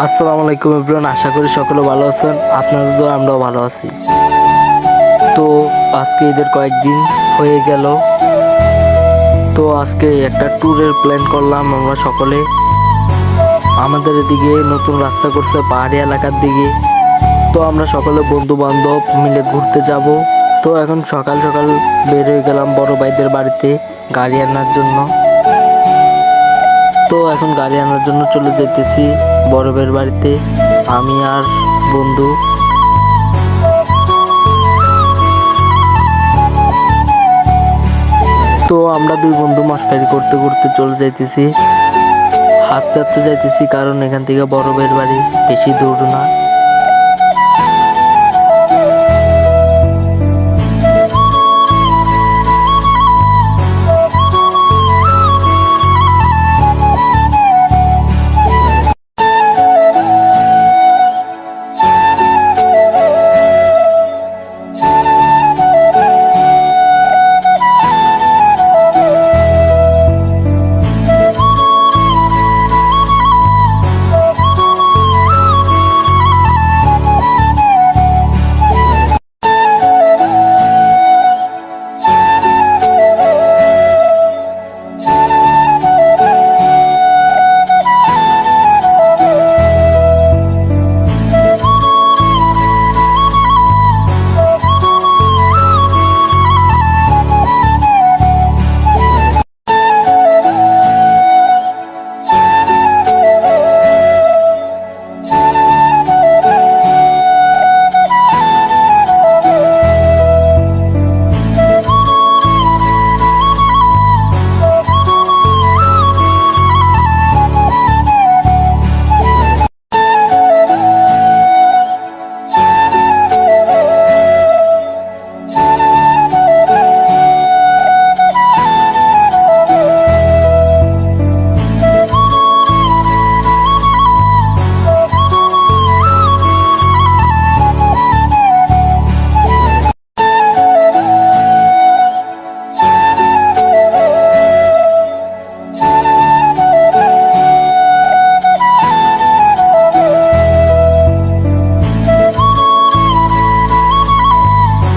আসসালামু আলাইকুম এভরিওয়ান, আশা করি সকলে ভালো আছেন। আপনাদের দোয়া আমরাও ভালো আছি। তো আজকে ঈদের কয়েকদিন হয়ে গেল, তো আজকে একটা ট্যুরের প্ল্যান করলাম আমরা সকলে। আমাদের এদিকে নতুন রাস্তা করছে পাহাড়ি এলাকার দিকে, তো আমরা সকলে বন্ধু বান্ধব মিলে ঘুরতে যাব। তো এখন সকাল সকাল বের হয়ে গেলাম বড় ভাইদের বাড়িতে গাড়ি আনার জন্য। তো এখন গাড়ি আনার জন্য চলে যেতেছি বড় ভাইয়ের বাড়িতে, আমি আর বন্ধু। তো আমরা দুই বন্ধু মস্কারি করতে করতে চলে যাইতেছি, হাঁটতে হাঁটতে যাইতেছি, কারণ এখান থেকে বড় ভাইয়ের বাড়ি বেশি দূর না।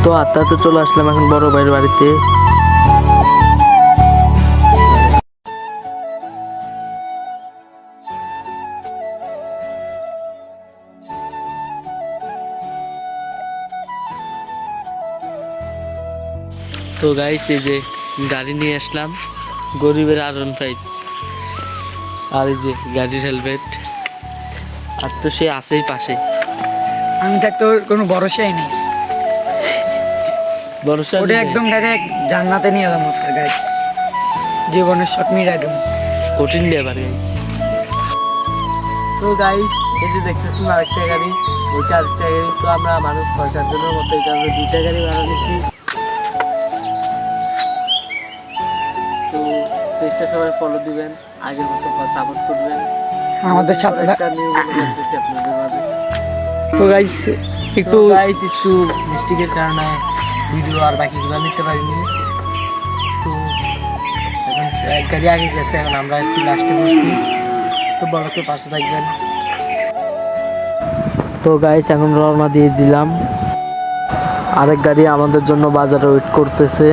তো আস্তে আস্তে চলে আসলাম এখন বড় ভাইয়ের বাড়িতে। তো গাইস, এই যে গাড়ি নিয়ে আসলাম, গরিবের R15, আর এই যে গাড়ির হেলমেট, আর তো সে আছেই পাশে। আমি থাকতে ওর কোনো ভরসাই নেই, ভরসা ওটা একদম ডাইরেক্ট জান্নাতে নিয়ে যাবো স্যার। গাইস, জীবনের শট মিটাই দেবো। কঠিন লেবার গাইস। তো গাইস, এই যে দেখতেছেন আরেকটা গাড়ি, ওইটা আরেকটা গাড়ি। তো আমরা মানুষ 6-7 জনের মতো এই কারণে দুইটা গাড়ি ভাড়া নিচ্ছি। তো চেষ্টা সবাই ফলো দিবেন, আগের মতো সাপোর্ট করবেন আমাদের সাথে একটা নিউ ভিডিও করতেছি আপনাদের মাঝে। তো গাইস একটু মিস্টেকের কারণে ভিডিও আর বাকিগুলো নিতে পারিনি। তো এখন এক গাড়ি আগে গেছে, এখন আমরা একটু লাস্টে বসছি। তো বড়কে পাশে থাকবেন। তো গাইস, এখন রওনা দিয়ে দিলাম, আরেক গাড়ি আমাদের জন্য বাজারে ওয়েট করতেছে।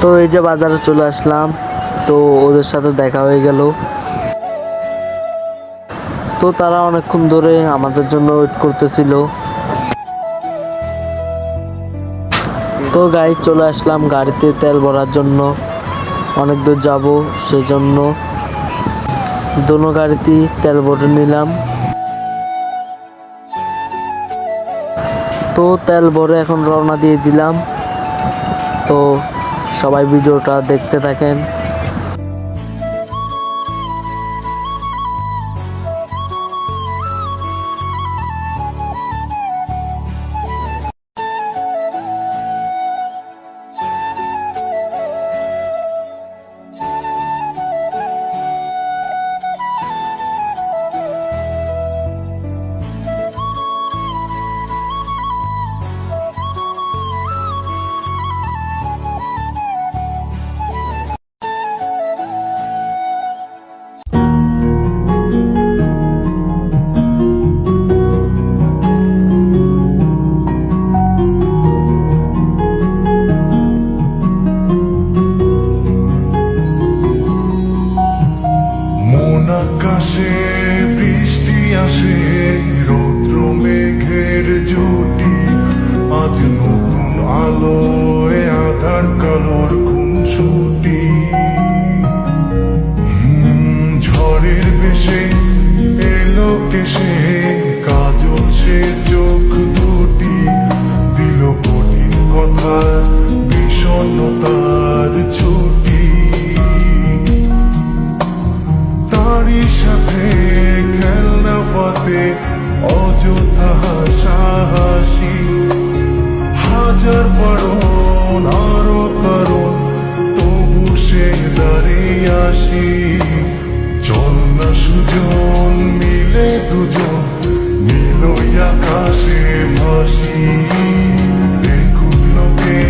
তো এই যে বাজারে চলে আসলাম, তো ওদের সাথে দেখা হয়ে গেল। তো তারা অনেকক্ষণ ধরে আমাদের জন্য ওয়েট করতেছিল। তো গাইস, চলে আসলাম গাড়িতে তেল ভরার জন্য, অনেক দূর যাব, সেজন্য দোনো গাড়িতেই তেল ভরে নিলাম। তো তেল ভরে এখন রওনা দিয়ে দিলাম। তো সবাই ভিডিওটা দেখতে থাকেন। আলোয় আধার কালোর খুনসুটি ঝড়ের বেশে এলো কেসে কাজল সে চোখ দুটি দিল কঠিন কথা বিষণ্ণতার ছুটি তারই সাথে খেলনা পাতে অযথা হাসাহাসি হাজার বারণ আরো কারণ তবু সে দাঁড়িয়ে আসি চল না সুজন মিলে দুজন মিলই আকাশে ভাসি দেখুন লোকে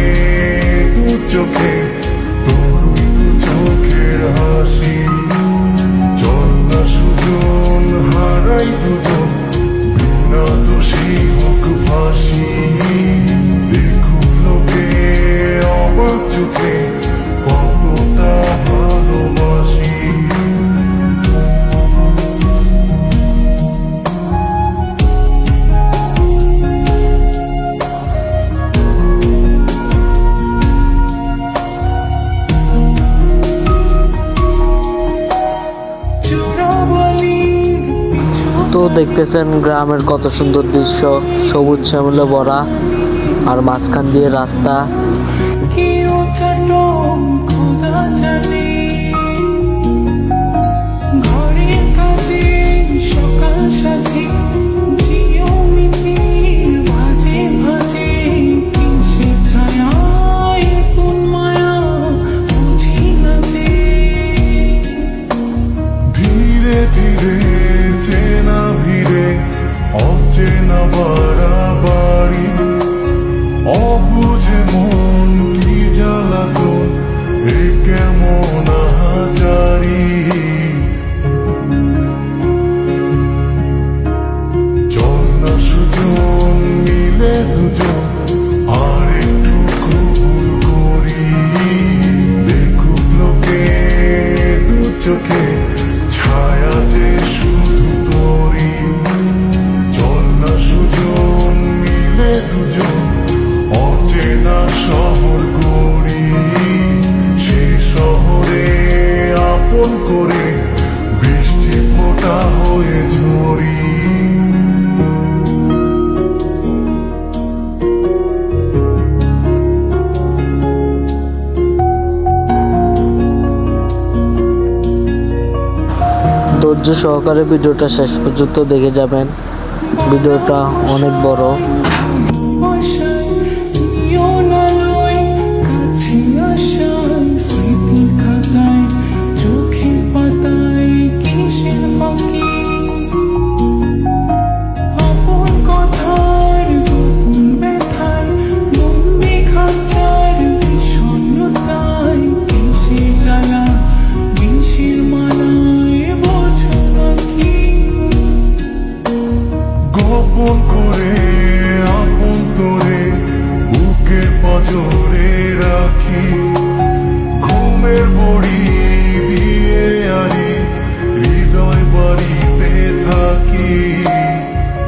দু চোখে তোরই দু চোখের হাসি চল না সুজন হারাই দুজন বিনা দোষী হোক ফাঁসি দেখুন লোকে অবাক চোখে কতটা ভালোবাসি তো দেখতেছেন গ্রামের কত সুন্দর দৃশ্য, সবুজ শ্যামলে ভরা, আর মাঝখান দিয়ে রাস্তা। ধীরে ধীরে চেনা ভিড়ে অচেনা বাড়াবাড়ি অবুঝে মন কি জ্বালাতন এ কেমন আহাজারি চল না সুজন মিলে দুজন আর একটু কবুল করি দেখুক লোকে দু চোখে ছায়া যে শুধু তোরি চল না সুজন মিলে দুজন অচেনা শহর গড়ি সে শহরে আপন করে বৃষ্টি ফোঁটা হয়ে ঝরি ধৈর্য সহকারে ভিডিওটা শেষ পর্যন্ত দেখে যাবেন, ভিডিওটা অনেক বড়। গোপন করে আপন তোরে বুকের পজরে রাখি ঘুমের বড়ি দিয়ে আরি হৃদয় বাড়িতে থাকি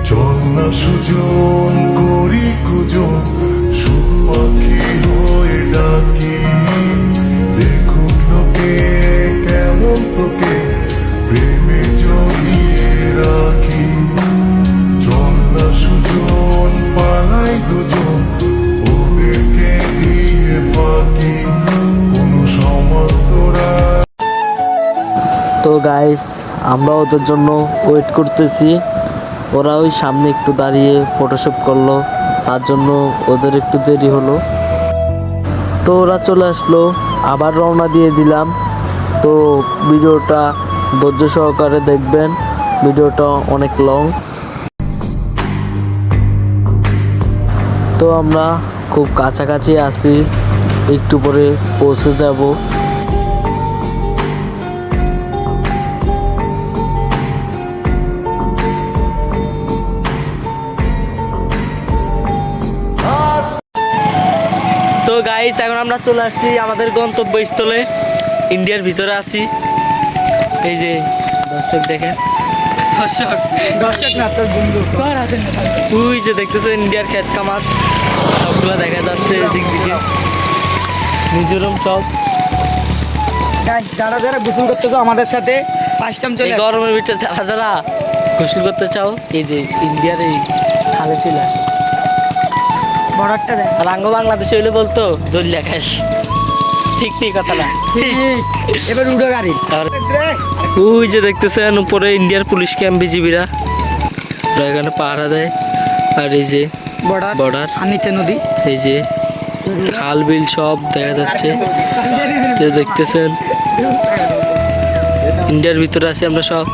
চল না সুজন করি কুজন সুখ পাখি হয়ে ডাকি দেখুক লোকে কেমন তোকে প্রেমে জড়িয়ে রাখি চল না সুজন পালাই দুজন ওদেরকে দিয়ে ফাঁকি কোনো সময় তোরা। তো গাইস, আমরা ওদের জন্য ওয়েট করতেছি। ওরা ওই সামনে একটু দাঁড়িয়ে ফটোশুট করলো, তার জন্য ওদের একটু দেরি হলো। তো ওরা চলে আসলো, আবার রওনা দিয়ে দিলাম। তো ভিডিওটা ধৈর্য সহকারে দেখবেন, ভিডিওটা অনেক লং। তো আমরা খুব কাছাকাছি আছি, একটু পরে পৌঁছে যাব। তো গাইস, এখন আমরা চলে আসছি আমাদের গন্তব্যস্থলে, ইন্ডিয়ার ভিতরে আছি। এই যে দর্শক দেখেন, দর্শক না তোর বন্ধু ওই যে দেখতেছেন ইন্ডিয়ার ক্ষেত খামার সবগুলো দেখা যাচ্ছে, দিক দিকে মিজোরাম সব। গাইস যারা যারা গোসল করতেছো আমাদের সাথে ফার্স্ট টাইম এই চলে আসো। গরমের ভিতরে যারা যারা গোসল করতে চাও এই যে ইন্ডিয়ার এই খালে ছিল বর্ডারটা দেখ। আর আঙ্গ বাংলাদেশে হইলে বলতো দলিয়া খাস। ঠিক ঠিক কথাটা ঠিক এবার উড়ো গাড়ি। আর ওই যে দেখতেছেন উপরে ইন্ডিয়ার পুলিশ ক্যাম্প বিজিবিরা ওরা এখানে পাহারা দেয়। আর এই যে বর্ডার বর্ডার আর নিচে নদী। এই যে খাল বিল সব দেখা যাচ্ছে যে দেখতেছেন ইন্ডিয়ার ভিতরে আছি আমরা সব।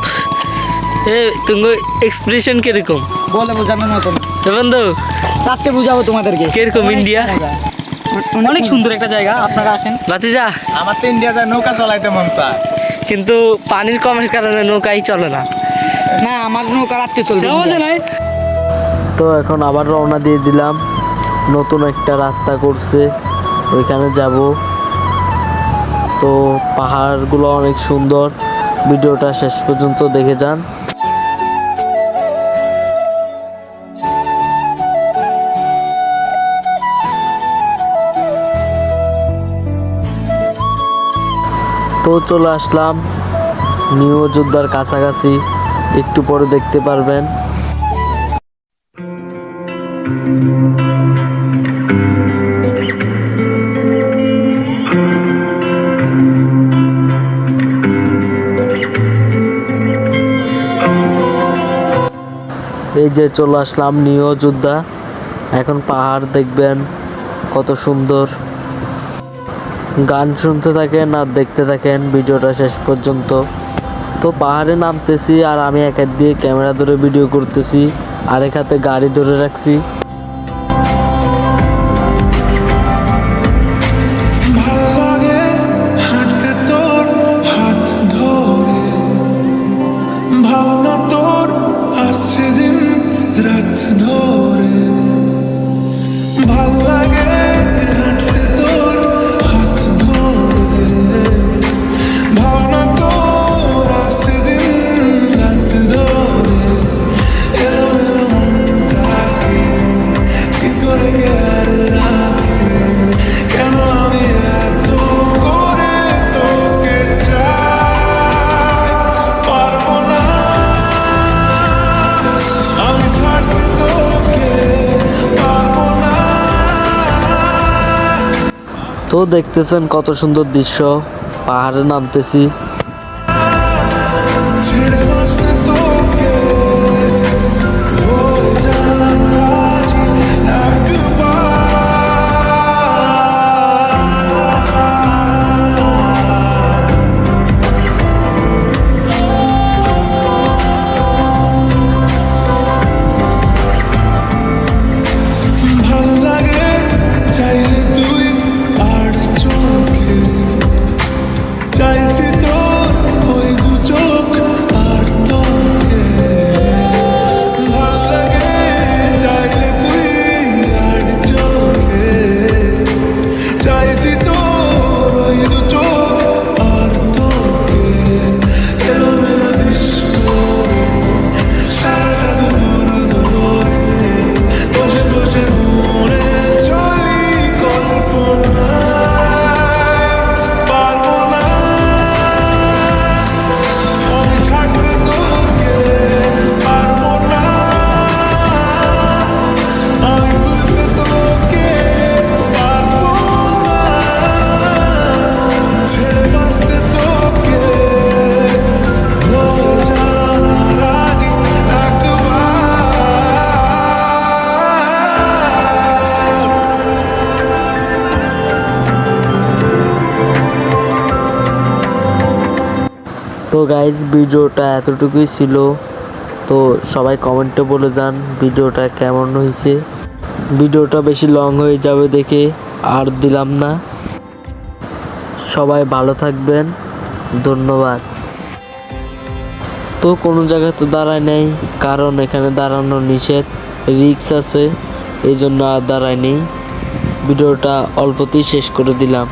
এ তুমি এক্সপ্রেশন কিরকম বলে বোঝানোর মতো না। এ বন্ধু রাত্রে বুঝাবো তোমাদেরকে কিরকম ইন্ডিয়া অনেক সুন্দর একটা জায়গা, আপনারা আসেন। ভাতিজা আমার তো ইন্ডিয়াতে নৌকা চালাইতে মন চায়। কিন্তু পানির কমের কারণে নৌকাই চলে না। না আমার নৌকা রাত্রে চলবে। তো এখন আবার রওনা দিয়ে দিলাম, নতুন একটা রাস্তা করছে ওইখানে যাব। তো পাহাড়গুলো অনেক সুন্দর, ভিডিওটা শেষ পর্যন্ত দেখে যান। তো চলে আসলাম নিউ যোদ্ধার কাছাকাছি, একটু পরে দেখতে পারবেন। এই যে চলে আসলাম নিউ যোদ্ধা, এখন পাহাড় দেখবেন কত সুন্দর। গান শুনতে থাকেন আর দেখতে থাকেন ভিডিওটা শেষ পর্যন্ত। তো পাহাড়ে নামতেছি আর আমি এক হাত দিয়ে ক্যামেরা ধরে ভিডিও করতেছি, আরেক হাতে গাড়ি ধরে রাখছি। ভাল লাগে হাঁটতে তোর হাত ধরে, ভাবনা তোর আসছে দিন রাত ধরে। ভাল লাগে হাঁটতে তোর হাত ধরে, ভাবনা তোর আসছে দিন রাত ধরে। এলোমেলো মনটাকে কি করে গেল রাখে, কেন আমি এত করে তোকে চাই, পারবো না আমি ছাড়তে তোকে, পারবো না। তো দেখতেছেন কত সুন্দর দৃশ্য, পাহাড়ে নামতেছি। ছেড়ে বসতে তোকে হয়ে যান রাজি একবার। ভাল লাগে চাইলে তুই আর চোখে, চাইছি তোর ওই দু চোখ আর তোকে। ভাল লাগে চাইলে তুই আর চোখে, চাইছি তোর ওই দু চোখ আর তোকে। এলোমেলো দৃশ্য সারাটা দুপুর ধরে বসে বসে মনে চলি কল্পনায়, পারবো না আমি ছাড়তে তোকে, পারবো না আমি ভুলতে তোকে, পারবো না ছেড়ে বাঁচতে তোকে, হয়ে যান রাজি একবার। তো গাইজ ভিডিওটা এতটুকুই ছিল। তো সবাই কমেন্টে বলে যান ভিডিওটা কেমন হয়েছে। ভিডিওটা বেশি লং হয়ে যাবে দেখে আর দিলাম না। সবাই ভালো থাকবেন, ধন্যবাদ। তো কোনো জায়গাতে দাঁড়ায় নেই, কারণ এখানে দাঁড়ানো নিষেধ, রিস্ক আছে, এই জন্য আর দাঁড়ায় নেই। ভিডিওটা অল্পতেই শেষ করে দিলাম।